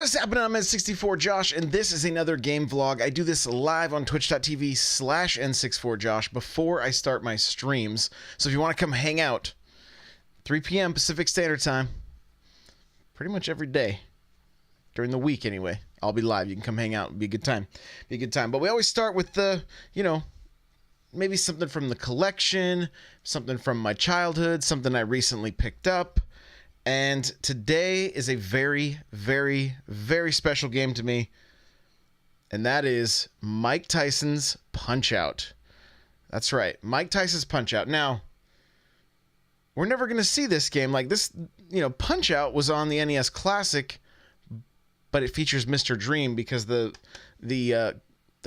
What's happening? I'm N64Josh, and this is another game vlog. I do this live on twitch.tv/N64Josh before I start my streams. So if you want to come hang out, 3 p.m. Pacific Standard Time, pretty much every day, during the week anyway, I'll be live. You can come hang out. It'll be a good time. Be a good time. But we always start with the, maybe something from the collection, something from my childhood, something I recently picked up. And today is a very, very, very special game to me. And that is Mike Tyson's Punch-Out. That's right, Mike Tyson's Punch-Out. Now, we're never going to see this game like this. Punch-Out was on the NES Classic, but it features Mr. Dream because the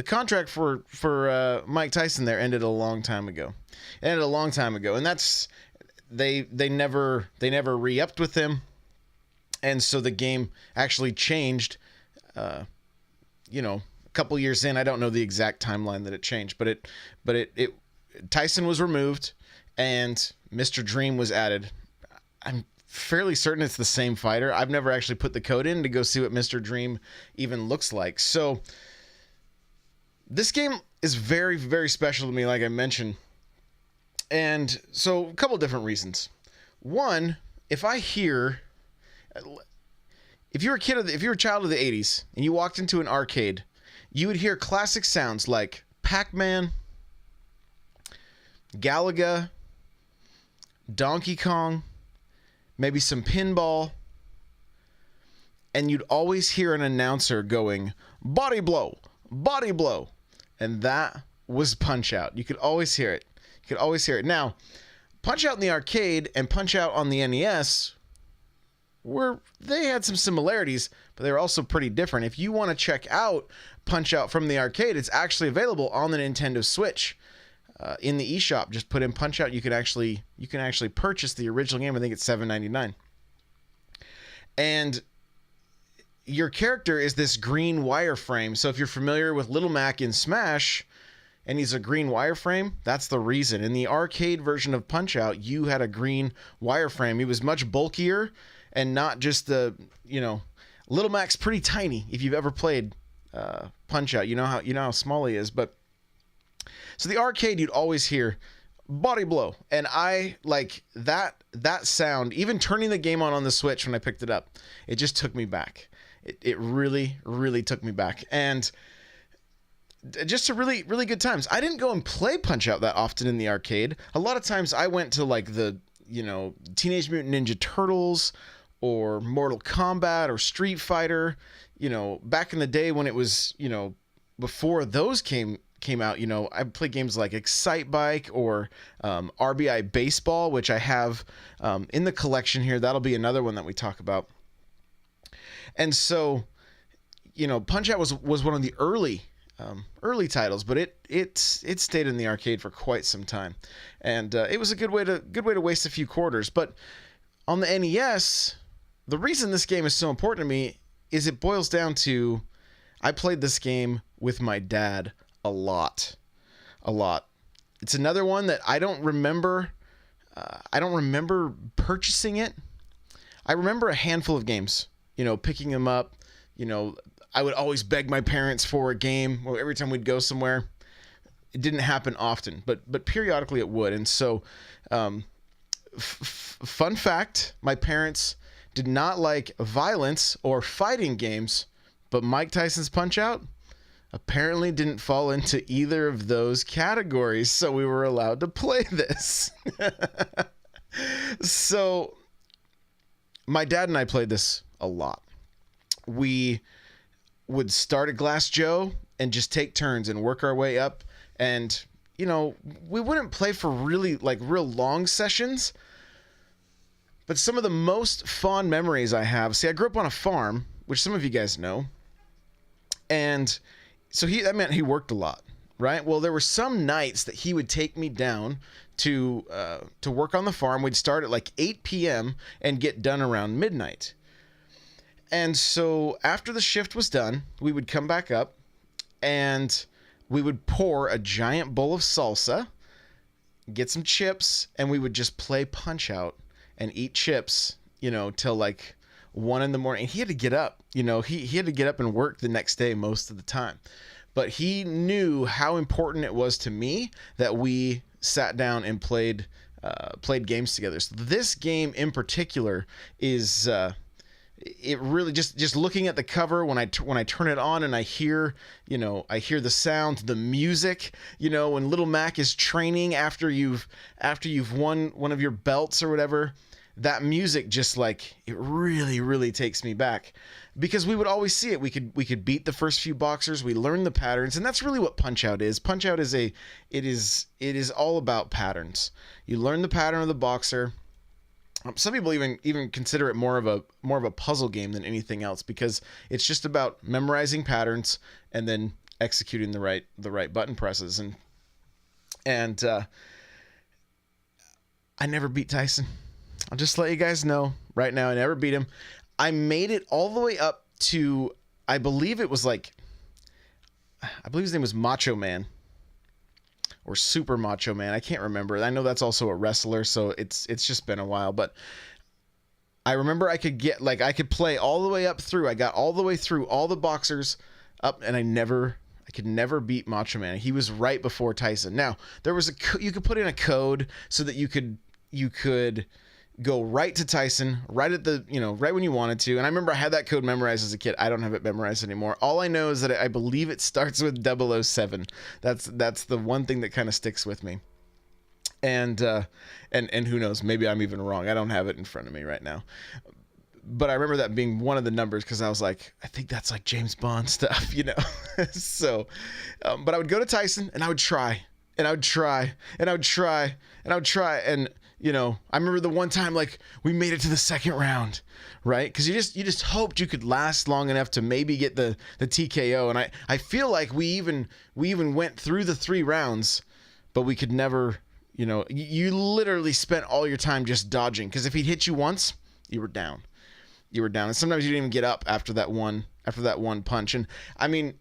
contract for Mike Tyson there ended a long time ago. And that's they never re-upped with him, and so the game actually changed. A couple years in, I don't know the exact timeline that it changed, but it Tyson was removed and Mr. Dream was added. I'm fairly certain it's the same fighter. I've never actually put the code in to go see what Mr. Dream even looks like. So this game is very, very special to me, like I mentioned. And so a couple different reasons. One, if you're a child of the 80s and you walked into an arcade, you would hear classic sounds like Pac-Man, Galaga, Donkey Kong, maybe some pinball, and you'd always hear an announcer going, "Body blow, body blow." And that was Punch-Out. You could always hear it. Now, Punch-Out in the arcade and Punch-Out on the NES they had some similarities, but they were also pretty different. If you want to check out Punch-Out from the arcade, it's actually available on the Nintendo Switch in the eShop. Just put in Punch-Out. You can actually purchase the original game. I think it's $7.99. And your character is this green wireframe. So if you're familiar with Little Mac in Smash, and he's a green wireframe, that's the reason. In the arcade version of Punch-Out, you had a green wireframe. He was much bulkier and not just Little Mac's pretty tiny. If you've ever played Punch-Out, you know how small he is. But so the arcade, you'd always hear body blow, and I like that sound. Even turning the game on the Switch when I picked it up, it just took me back. It really, really took me back. And just a really, really good times. I didn't go and play Punch-Out that often in the arcade. A lot of times I went to like the, Teenage Mutant Ninja Turtles or Mortal Kombat or Street Fighter, back in the day when it was, before those came out, I played games like Excite Bike or RBI Baseball, which I have in the collection here. That'll be another one that we talk about. And so, Punch-Out was one of the early titles, but it stayed in the arcade for quite some time, and it was a good way to waste a few quarters. But on the NES, the reason this game is so important to me is it boils down to I played this game with my dad a lot. It's another one that I don't remember purchasing it. I remember a handful of games, picking them up. I would always beg my parents for a game every time we'd go somewhere. It didn't happen often, but periodically it would. And so, fun fact, my parents did not like violence or fighting games, but Mike Tyson's Punch-Out apparently didn't fall into either of those categories, so we were allowed to play this. So, my dad and I played this a lot. We would start at Glass Joe and just take turns and work our way up. And, we wouldn't play for really real long sessions. But some of the most fond memories I have, I grew up on a farm, which some of you guys know. And so that meant he worked a lot, right? Well, there were some nights that he would take me down to work on the farm. We'd start at 8 p.m. and get done around midnight. And so after the shift was done, we would come back up and we would pour a giant bowl of salsa, get some chips, and we would just play Punch-Out and eat chips, till 1 in the morning. He had to get up, he had to get up and work the next day most of the time. But he knew how important it was to me that we sat down and played games together. So this game in particular is it really just looking at the cover when I turn it on and I hear the sound, the music, when Little Mac is training after you've won one of your belts or whatever, that music just like it really takes me back, because we would always see it. We could beat the first few boxers, we learn the patterns, and that's really what Punch-Out is. Punch-Out is it is all about patterns. You learn the pattern of the boxer. Some people even consider it more of a puzzle game than anything else, because it's just about memorizing patterns and then executing the right button presses. And I never beat Tyson. I'll just let you guys know right now, I never beat him. I made it all the way up to, I believe his name was Macho Man. Or Super Macho Man. I can't remember. I know that's also a wrestler, so it's just been a while. But I remember I could play all the way up through. I got all the way through all the boxers up, and I could never beat Macho Man. He was right before Tyson. Now there was you could put in a code so that you could go right to Tyson, right at the right when you wanted to. And I remember I had that code memorized as a kid. I don't have it memorized anymore. All I know is that I believe it starts with 007. That's the one thing that kind of sticks with me. And who knows, maybe I'm even wrong. I don't have it in front of me right now. But I remember that being one of the numbers, because I was like, I think that's like James Bond stuff, So, but I would go to Tyson and I would try. And I would try, and I would try, and I would try, and I remember the one time like we made it to the second round, right? Because you just hoped you could last long enough to maybe get the TKO, and I feel like we even went through the 3 rounds, but we could never, you literally spent all your time just dodging, because if he hit you once, you were down, and sometimes you didn't even get up after that one punch, and I mean.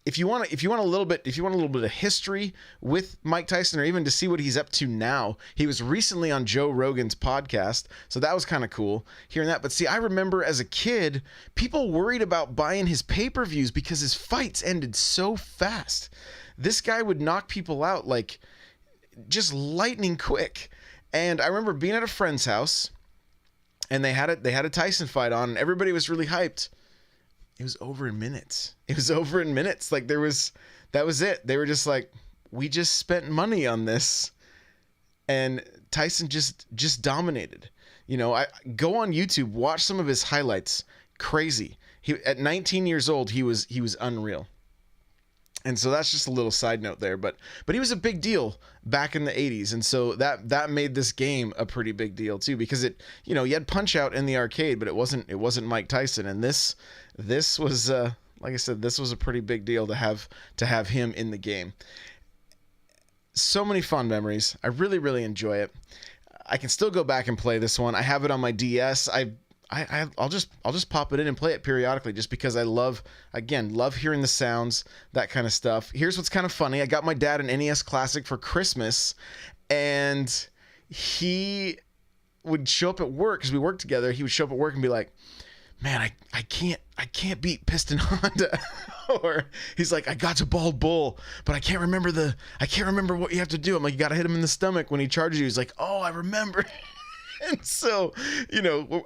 If you want a little bit of history with Mike Tyson, or even to see what he's up to now, he was recently on Joe Rogan's podcast, so that was kind of cool hearing that. But see, I remember as a kid, people worried about buying his pay-per-views because his fights ended so fast. This guy would knock people out like just lightning quick. And I remember being at a friend's house, and they had a Tyson fight on, and everybody was really hyped. It was over in minutes. Like that was it. They were just like, we just spent money on this, and Tyson just dominated. I go on YouTube, watch some of his highlights. Crazy. At 19 years old, he was unreal. And so that's just a little side note there, but he was a big deal back in the 80s, and so that made this game a pretty big deal too, because it, you had Punch-Out in the arcade, but it wasn't Mike Tyson, and this was like I said, this was a pretty big deal to have him in the game. So many fun memories. I really enjoy it. I can still go back and play this one. I have it on my DS. I'll just pop it in and play it periodically, just because I love hearing the sounds, that kind of stuff. Here's what's kind of funny. I got my dad an NES Classic for Christmas, and he would show up at work, because we worked together. He would show up at work and be like, man, I can't beat Piston Honda. Or he's like, I got to Bald Bull, but I can't remember what you have to do. I'm like, you got to hit him in the stomach when he charges you. He's like, oh, I remember. And so,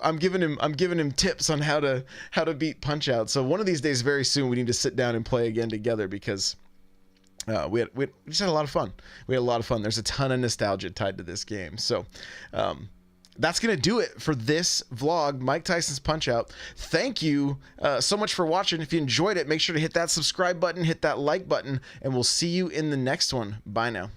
I'm giving him tips on how to beat Punch-Out. So one of these days, very soon, we need to sit down and play again together, because we just had a lot of fun. There's a ton of nostalgia tied to this game. So that's going to do it for this vlog, Mike Tyson's Punch-Out. Thank you so much for watching. If you enjoyed it, make sure to hit that subscribe button, hit that like button, and we'll see you in the next one. Bye now.